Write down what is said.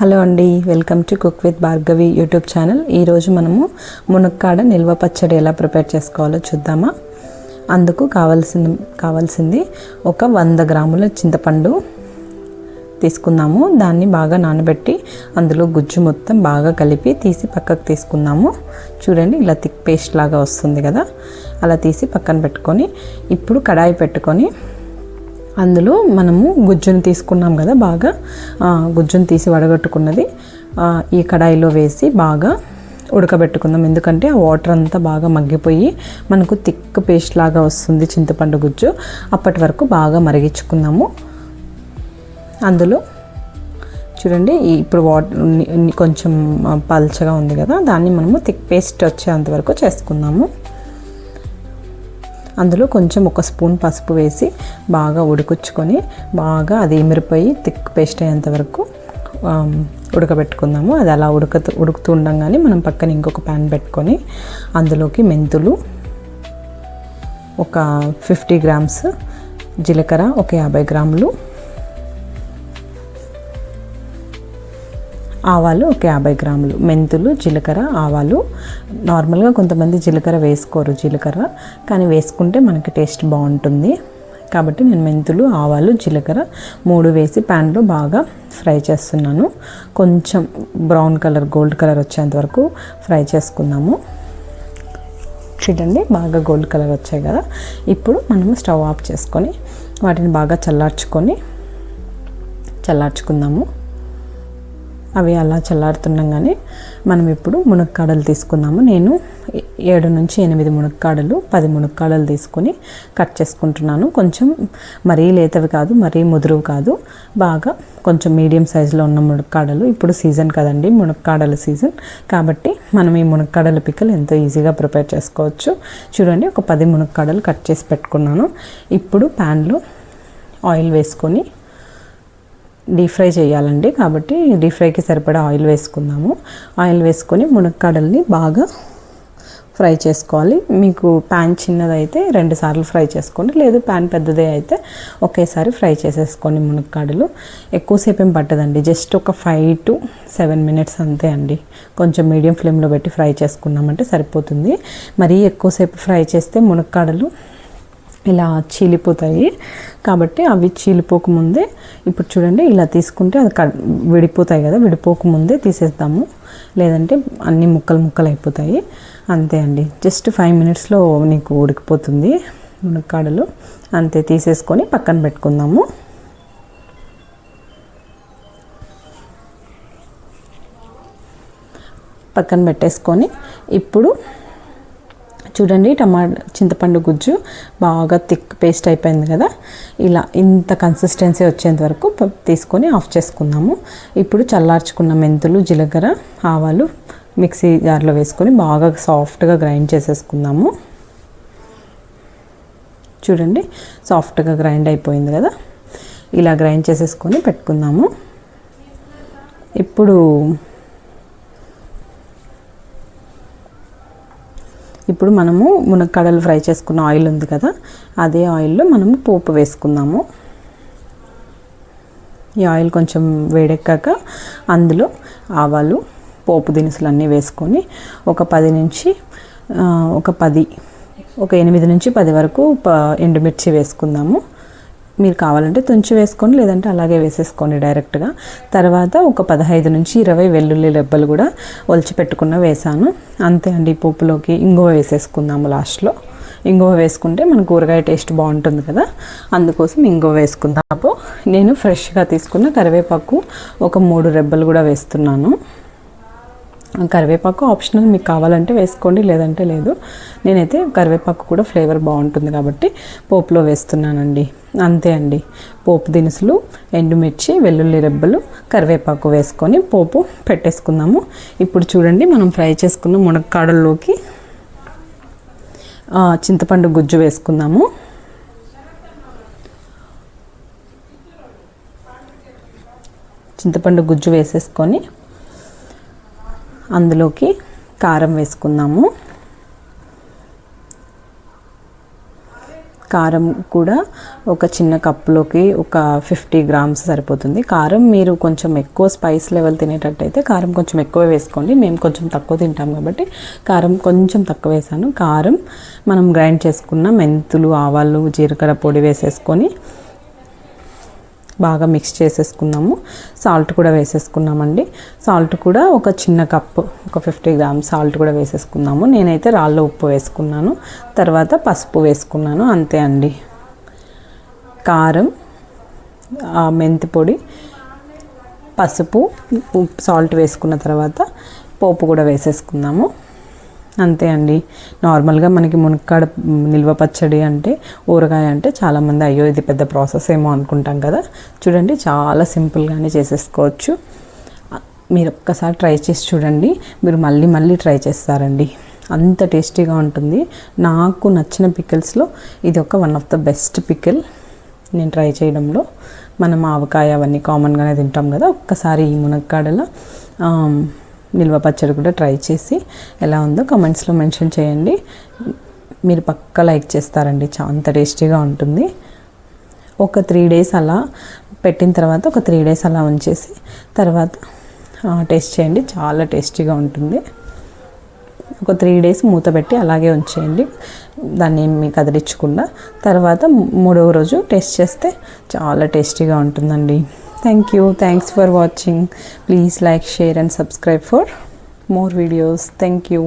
Hello అండి, welcome to cook with Bhargavi YouTube channel. ఈరోజు మనము మునక్కాడ నిల్వ పచ్చడి ఎలా ప్రిపేర్ చేసుకోవాలో చూద్దామా. అందుకు కావాల్సింది ఒక 100 గ్రాముల చింతపండు తీసుకున్నాము. దాన్ని బాగా నానబెట్టి అందులో గుజ్జు మొత్తం బాగా కలిపి తీసి పక్కకు తీసుకున్నాము. చూడండి, ఇలా థిక్ పేస్ట్ లాగా వస్తుంది కదా, అలా తీసి పక్కన పెట్టుకొని ఇప్పుడు కడాయి పెట్టుకొని అందులో మనము గుజ్జును తీసుకున్నాం కదా, బాగా గుజ్జును తీసి వడగట్టుకున్నది ఈ కడాయిలో వేసి బాగా ఉడకబెట్టుకుందాం. ఎందుకంటే ఆ వాటర్ అంతా బాగా మగ్గిపోయి మనకు థిక్ పేస్ట్ లాగా వస్తుంది చింతపండు గుజ్జు. అప్పటి వరకు బాగా మరిగించుకుందాము. అందులో చూడండి, ఇప్పుడు వాటర్ కొంచెం పల్చగా ఉంది కదా, దాన్ని మనము థిక్ పేస్ట్ వచ్చేంత వరకు చేసుకుందాము. అందులో కొంచెం 1 స్పూన్ పసుపు వేసి బాగా ఉడికించుకొని బాగా అది ఎమిరిపోయి థిక్ పేస్ట్ అయ్యేంత వరకు ఉడకబెట్టుకుందాము. అది అలా ఉడుకుతూ ఉండగానే మనం పక్కన ఇంకొక ప్యాన్ పెట్టుకొని అందులోకి మెంతులు ఒక 50 గ్రామ్స్, జీలకర్ర ఒక 50 గ్రాములు, ఆవాలు ఒక 50 గ్రాములు. మెంతులు, జీలకర్ర, ఆవాలు. నార్మల్గా కొంతమంది జీలకర్ర వేసుకోరు, కానీ వేసుకుంటే మనకి టేస్ట్ బాగుంటుంది. కాబట్టి నేను మెంతులు, ఆవాలు, జీలకర్ర 3 వేసి ప్యాన్లో బాగా ఫ్రై చేస్తున్నాను. కొంచెం బ్రౌన్ కలర్, గోల్డ్ కలర్ వచ్చేంత వరకు ఫ్రై చేసుకుందాము. చూడండి, బాగా గోల్డ్ కలర్ వచ్చాయి కదా. ఇప్పుడు మనము స్టవ్ ఆఫ్ చేసుకొని వాటిని బాగా చల్లార్చుకుందాము. అవి అలా చల్లారుతుండగానే మనం ఇప్పుడు మునక్కాడలు తీసుకుందాము. నేను 7 నుంచి 8 మునక్కాడలు, 10 మునక్కాడలు తీసుకొని కట్ చేసుకుంటున్నాను. కొంచెం మరీ లేతవి కాదు, మరీ ముదురువి కాదు, బాగా కొంచెం మీడియం సైజులో ఉన్న మునక్కాడలు. ఇప్పుడు సీజన్ కదండి, మునక్కాడల సీజన్, కాబట్టి మనం ఈ మునక్కాడల పిక్కలు ఎంతో ఈజీగా ప్రిపేర్ చేసుకోవచ్చు. చూడండి, ఒక 10 మునక్కాడలు కట్ చేసి పెట్టుకున్నాను. ఇప్పుడు ప్యాన్లో ఆయిల్ వేసుకొని డీప్ ఫ్రై చేయాలండి, కాబట్టి డీప్ ఫ్రైకి సరిపడా ఆయిల్ వేసుకుందాము. ఆయిల్ వేసుకొని మునక్కాడల్ని బాగా ఫ్రై చేసుకోవాలి. మీకు ప్యాన్ చిన్నదైతే 2 సార్లు ఫ్రై చేసుకోండి, లేదు ప్యాన్ పెద్దదే అయితే ఒకేసారి ఫ్రై చేసేసుకోండి. మునక్కాడలు ఎక్కువసేపు ఏం పట్టదండి, జస్ట్ ఒక 5 to 7 minutes అంతే అండి. కొంచెం మీడియం ఫ్లేమ్లో పెట్టి ఫ్రై చేసుకున్నామంటే సరిపోతుంది. మరీ ఎక్కువసేపు ఫ్రై చేస్తే మునక్కాడలు ఇలా చీలిపోతాయి, కాబట్టి అవి చీలిపోకముందే ఇప్పుడు చూడండి, ఇలా తీసుకుంటే అది విడిపోతాయి కదా, విడిపోకముందే తీసేద్దాము, లేదంటే అన్ని ముక్కలు అయిపోతాయి. అంతే అండి, జస్ట్ 5 minutesలో నీకు ఉడికిపోతుంది మునక్కాడలు. అంతే, తీసేసుకొని పక్కన పెట్టుకుందాము. పక్కన పెట్టేసుకొని ఇప్పుడు చూడండి, చింతపండు గుజ్జు బాగా థిక్ పేస్ట్ అయిపోయింది కదా, ఇలా ఇంత కన్సిస్టెన్సీ వచ్చేంత వరకు తీసుకొని ఆఫ్ చేసుకుందాము. ఇప్పుడు చల్లార్చుకున్న మెంతులు, జీలకర్ర, ఆవాలు మిక్సీ జార్లో వేసుకొని బాగా సాఫ్ట్గా గ్రైండ్ చేసేసుకుందాము. చూడండి, సాఫ్ట్గా గ్రైండ్ అయిపోయింది కదా, ఇలా గ్రైండ్ చేసేసుకొని పెట్టుకుందాము. ఇప్పుడు మనము మునక్కాడలు ఫ్రై చేసుకున్న ఆయిల్ ఉంది కదా, అదే ఆయిల్లో మనము పోపు వేసుకుందాము. ఈ ఆయిల్ కొంచెం వేడెక్కాక అందులో ఆవాలు, పోపు దినుసులు అన్నీ వేసుకొని ఒక 8 నుంచి 10 వరకు ఎండుమిర్చి వేసుకుందాము. మీరు కావాలంటే తుంచి వేసుకోండి, లేదంటే అలాగే వేసేసుకోండి డైరెక్ట్గా. తర్వాత ఒక 15 నుంచి 20 వెల్లుల్లి రెబ్బలు కూడా ఒలిచి పెట్టుకున్న వేసాను. అంతే అండి. పోపులోకి ఇంగువ వేసేసుకుందాము. లాస్ట్లో ఇంగువ వేసుకుంటే మన కూరగాయ టేస్ట్ బాగుంటుంది కదా, అందుకోసం ఇంగువ వేసుకుందాము. నేను ఫ్రెష్గా తీసుకున్న కరివేపాకు ఒక 3 రెబ్బలు కూడా వేస్తున్నాను. కరివేపాకు ఆప్షనల్, మీకు కావాలంటే వేసుకోండి, లేదంటే లేదు. నేనైతే కరివేపాకు కూడా ఫ్లేవర్ బాగుంటుంది కాబట్టి పోపులో వేస్తున్నానండి. అంతే అండి, పోపు దినుసులు, ఎండుమిర్చి, వెల్లుల్లి రెబ్బలు, కరివేపాకు వేసుకొని పోపు పెట్టేసుకుందాము. ఇప్పుడు చూడండి, మనం ఫ్రై చేసుకున్న మునక్కాడల్లోకి చింతపండు గుజ్జు వేసుకుందాము. చింతపండు గుజ్జు వేసేసుకొని అందులోకి కారం వేసుకుందాము. కారం కూడా ఒక చిన్న కప్పులోకి ఒక 50 గ్రామ్స్ సరిపోతుంది. కారం మీరు కొంచెం ఎక్కువ స్పైస్ లెవెల్ తినేటట్టయితే కారం కొంచెం ఎక్కువ వేసుకోండి. మేము కొంచెం తక్కువ తింటాం కాబట్టి కారం కొంచెం తక్కువ వేసాను. కారం, మనం గ్రైండ్ చేసుకున్న మెంతులు, ఆవాలు, జీలకర్ర పొడి వేసేసుకొని బాగా మిక్స్ చేసేసుకున్నాము. సాల్ట్ కూడా వేసేసుకున్నామండి. సాల్ట్ కూడా ఒక చిన్న కప్పు, ఒక 50 గ్రామ్స్ సాల్ట్ కూడా వేసేసుకున్నాము. నేనైతే రాళ్ళ ఉప్పు వేసుకున్నాను, తర్వాత పసుపు వేసుకున్నాను, అంతే అండి. కారం, మెంతి పొడి, పసుపు, సాల్ట్ వేసుకున్న తర్వాత పోపు కూడా వేసేసుకున్నాము, అంతే అండి. నార్మల్గా మనకి మునక్కాడ నిల్వ పచ్చడి అంటే, ఊరగాయ అంటే చాలామంది అయ్యో ఇది పెద్ద ప్రాసెస్ ఏమో అనుకుంటాం కదా. చూడండి, చాలా సింపుల్గానే చేసేసుకోవచ్చు. మీరు ఒక్కసారి ట్రై చేసి చూడండి, మీరు మళ్ళీ మళ్ళీ ట్రై చేస్తారండి. అంత టేస్టీగా ఉంటుంది. నాకు నచ్చిన పికిల్స్లో ఇది ఒక one of the best pickle నేను ట్రై చేయడంలో. మనం ఆవకాయ అవన్నీ కామన్గానే తింటాం కదా, ఒక్కసారి ఈ మునక్కాడలో నిల్వ పచ్చడి కూడా ట్రై చేసి ఎలా ఉందో కామెంట్స్లో మెన్షన్ చేయండి. మీరు పక్కా లైక్ చేస్తారండి, అంత టేస్టీగా ఉంటుంది. ఒక 3 డేస్ అలా పెట్టిన తర్వాత ఒక 3 డేస్ అలా ఉంచేసి తర్వాత టేస్ట్ చేయండి, చాలా టేస్టీగా ఉంటుంది. ఒక 3 డేస్ మూత పెట్టి అలాగే ఉంచేయండి, దాన్ని ఏమి కదిలించకుండా. తర్వాత 3వ రోజు టేస్ట్ చేస్తే చాలా టేస్టీగా ఉంటుందండి. Thanks for watching. Please like, share and subscribe for more videos. Thank you.